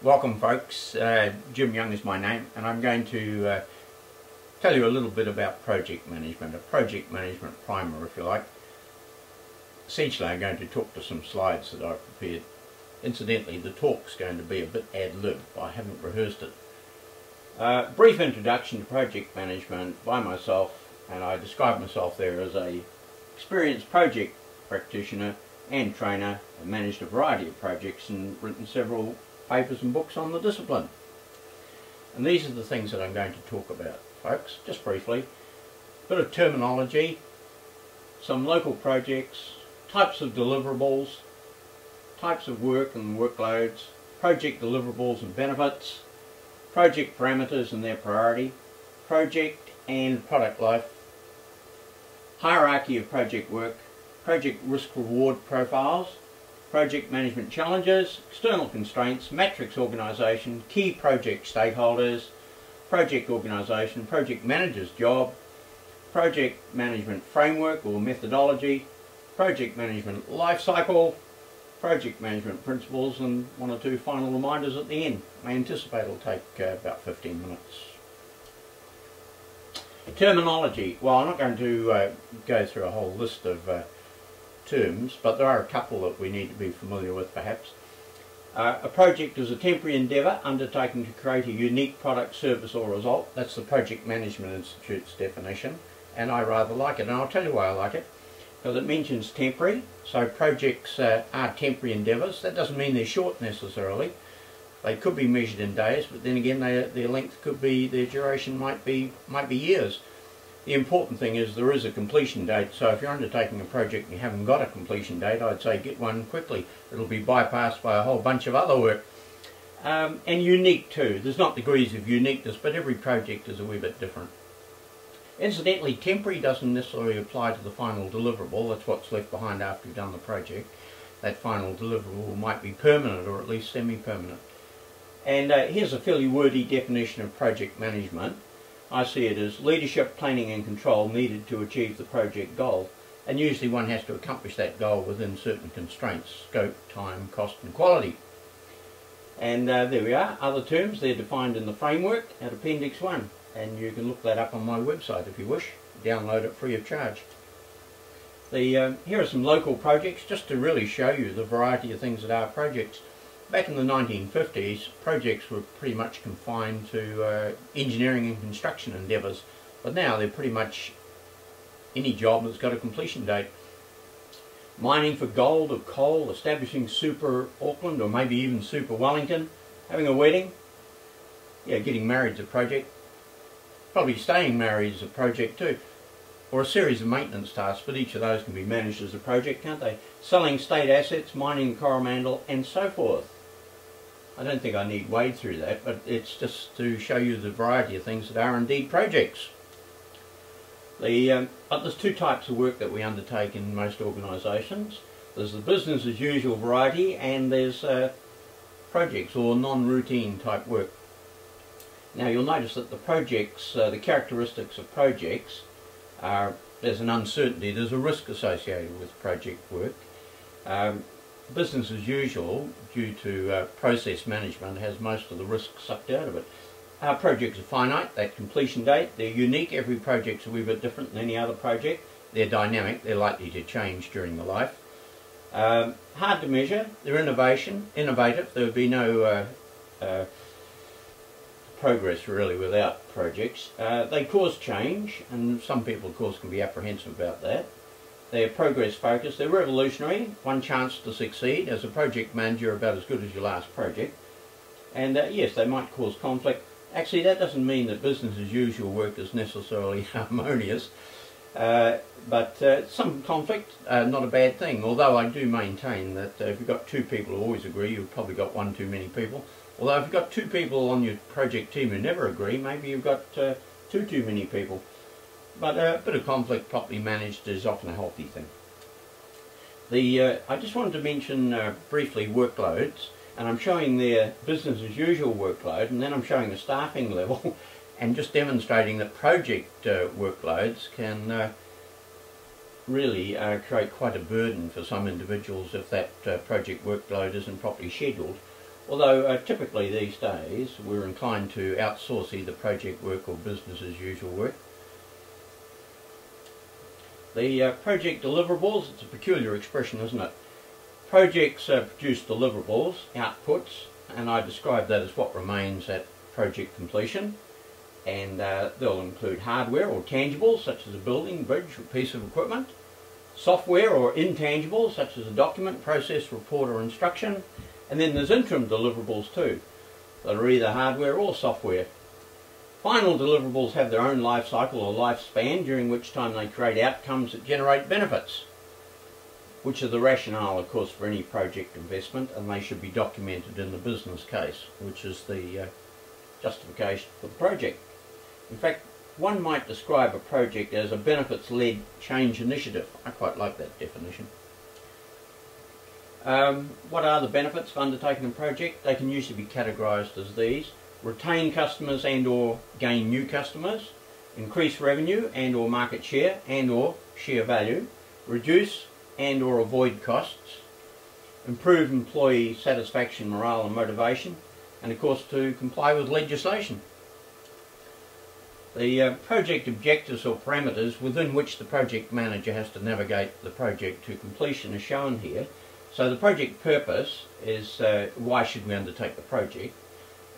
Welcome folks, Jim Young is my name, and I'm going to tell you a little bit about project management, a project management primer if you like. Essentially I'm going to talk to some slides that I've prepared. Incidentally, the talk's going to be a bit ad-lib, I haven't rehearsed it. Brief introduction to project management by myself, and I describe myself there as a experienced project practitioner and trainer, and managed a variety of projects and written several papers and books on the discipline. And these are the things that I'm going to talk about, folks, just briefly. A bit of terminology, some local projects, types of deliverables, types of work and workloads, project deliverables and benefits, project parameters and their priority, project and product life, hierarchy of project work, project risk-reward profiles, project management challenges, external constraints, matrix organisation, key project stakeholders, project organisation, project manager's job, project management framework or methodology, project management life cycle, project management principles, and one or two final reminders at the end. I anticipate it'll take about 15 minutes. Terminology. Well, I'm not going to go through a whole list of terms, but there are a couple that we need to be familiar with perhaps. A project is a temporary endeavour undertaken to create a unique product, service or result. That's the Project Management Institute's definition, and I rather like it, and I'll tell you why I like it. Because it mentions temporary, so projects are temporary endeavours. That doesn't mean they're short necessarily. They could be measured in days, but then again their length could be, their duration might be years. The important thing is there is a completion date, so if you're undertaking a project and you haven't got a completion date, I'd say get one quickly. It'll be bypassed by a whole bunch of other work. And unique too. There's not degrees of uniqueness, but every project is a wee bit different. Incidentally, temporary doesn't necessarily apply to the final deliverable. That's what's left behind after you've done the project. That final deliverable might be permanent or at least semi-permanent. And here's a fairly wordy definition of project management. I see it as leadership, planning and control needed to achieve the project goal, and usually one has to accomplish that goal within certain constraints: scope, time, cost and quality. And there we are, other terms, they're defined in the framework at Appendix 1, and you can look that up on my website if you wish, download it free of charge. Here are some local projects just to really show you the variety of things that are projects. Back in the 1950s, projects were pretty much confined to engineering and construction endeavours, but now they're pretty much any job that's got a completion date. Mining for gold or coal, establishing Super Auckland or maybe even Super Wellington, having a wedding, yeah, getting married is a project, probably staying married is a project too, or a series of maintenance tasks, but each of those can be managed as a project, can't they? Selling state assets, mining Coromandel and so forth. I don't think I need wade through that, but it's just to show you the variety of things that are indeed projects. There's two types of work that we undertake in most organisations. There's the business as usual variety, and there's projects or non-routine type work. Now you'll notice that the projects, the characteristics of projects are, there's an uncertainty, there's a risk associated with project work. Business as usual, due to process management, has most of the risk sucked out of it. Our projects are finite, that completion date, they're unique, every project's a wee bit different than any other project, they're dynamic, they're likely to change during the life. Hard to measure, they're innovative, there would be no progress really without projects. They cause change, and some people of course can be apprehensive about that. They're progress focused, they're revolutionary, one chance to succeed. As a project manager, you're about as good as your last project. And yes, they might cause conflict. Actually, that doesn't mean that business as usual work is necessarily harmonious, but some conflict, not a bad thing. Although I do maintain that if you've got two people who always agree, you've probably got one too many people. Although if you've got two people on your project team who never agree, maybe you've got too many people. But a bit of conflict properly managed is often a healthy thing. I just wanted to mention briefly workloads, and I'm showing their business as usual workload, and then I'm showing the staffing level, and just demonstrating that project workloads can really create quite a burden for some individuals if that project workload isn't properly scheduled. Although typically these days we're inclined to outsource either project work or business as usual work. The project deliverables, it's a peculiar expression, isn't it? Projects produce deliverables, outputs, and I describe that as what remains at project completion. And they'll include hardware or tangibles such as a building, bridge or piece of equipment, software or intangibles such as a document, process, report or instruction, and then there's interim deliverables too that are either hardware or software. Final deliverables have their own life cycle or lifespan, during which time they create outcomes that generate benefits, which are the rationale of course for any project investment, and they should be documented in the business case, which is the justification for the project. In fact, one might describe a project as a benefits-led change initiative. I quite like that definition. What are the benefits of undertaking a project? They can usually be categorised as these: retain customers and or gain new customers, increase revenue and or market share and or share value, reduce and or avoid costs, improve employee satisfaction, morale and motivation, and of course to comply with legislation. The project objectives or parameters within which the project manager has to navigate the project to completion are shown here. So the project purpose is why should we undertake the project,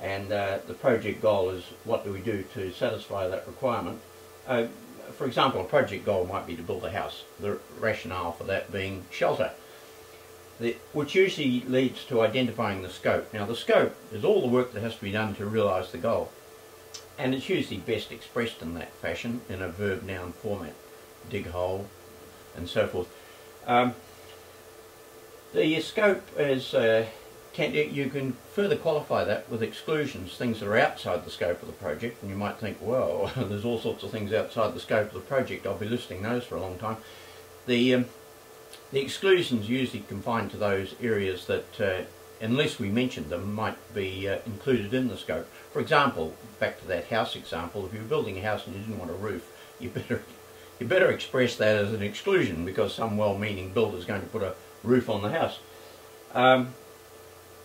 and the project goal is what do we do to satisfy that requirement. For example, a project goal might be to build a house, the rationale for that being shelter, which usually leads to identifying the scope. Now the scope is all the work that has to be done to realise the goal, and it's usually best expressed in that fashion in a verb-noun format: dig hole and so forth. The scope is, you can further qualify that with exclusions, things that are outside the scope of the project, and you might think, well, there's all sorts of things outside the scope of the project, I'll be listing those for a long time. The exclusions usually confined to those areas that, unless we mentioned them, might be included in the scope. For example, back to that house example, if you were building a house and you didn't want a roof, you better express that as an exclusion, because some well-meaning builder is going to put a roof on the house.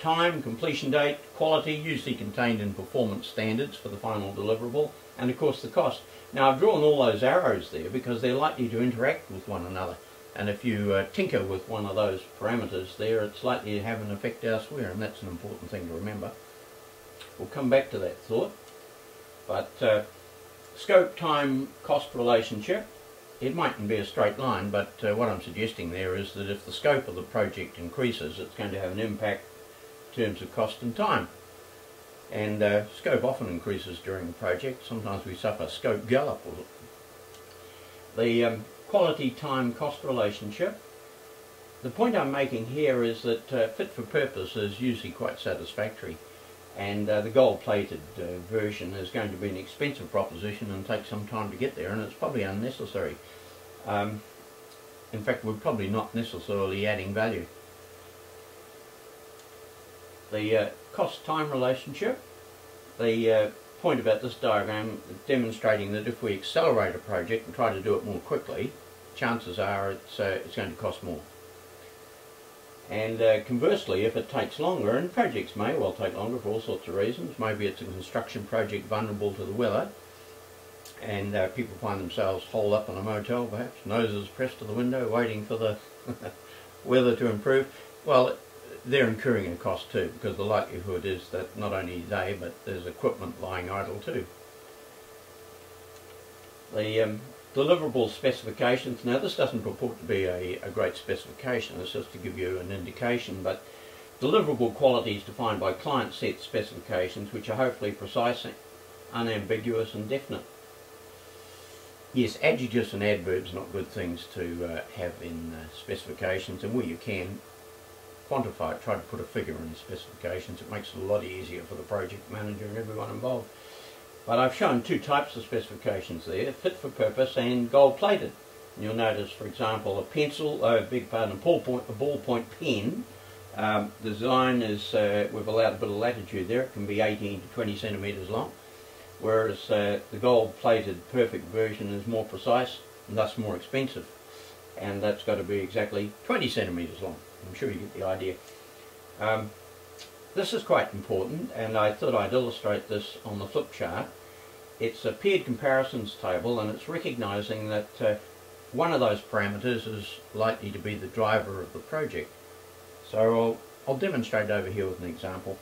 Time, completion date, quality, usually contained in performance standards for the final deliverable, and of course the cost. Now I've drawn all those arrows there because they're likely to interact with one another, and if you tinker with one of those parameters there, it's likely to have an effect elsewhere, and that's an important thing to remember. We'll come back to that thought, but scope, time, cost relationship, it mightn't be a straight line, but what I'm suggesting there is that if the scope of the project increases, it's going to have an impact in terms of cost and time. And scope often increases during the project. Sometimes we suffer scope gallop. The quality, time, cost relationship. The point I'm making here is that fit for purpose is usually quite satisfactory, and the gold-plated version is going to be an expensive proposition and take some time to get there, and it's probably unnecessary. In fact, we're probably not necessarily adding value. The cost-time relationship, the point about this diagram demonstrating that if we accelerate a project and try to do it more quickly, chances are it's going to cost more. And conversely, if it takes longer, and projects may well take longer for all sorts of reasons, maybe it's a construction project vulnerable to the weather, and people find themselves holed up in a motel perhaps, noses pressed to the window, waiting for the weather to improve, well, they're incurring a cost too, because the likelihood is that not only they, but there's equipment lying idle too. The deliverable specifications. Now this doesn't purport to be a great specification, it's just to give you an indication, but deliverable qualities defined by client set specifications which are hopefully precise, unambiguous and definite. Yes, adjectives and adverbs are not good things to have in specifications, and where you can, quantify it, try to put a figure in the specifications. It makes it a lot easier for the project manager and everyone involved. But I've shown two types of specifications there, fit for purpose and gold-plated. You'll notice, for example, a pencil, ballpoint pen. Design is, we've allowed a bit of latitude there. It can be 18 to 20 centimetres long, whereas the gold-plated perfect version is more precise and thus more expensive. And that's got to be exactly 20 centimetres long. I'm sure you get the idea. This is quite important, and I thought I'd illustrate this on the flip chart. It's a paired comparisons table, and it's recognising that one of those parameters is likely to be the driver of the project. So I'll demonstrate over here with an example.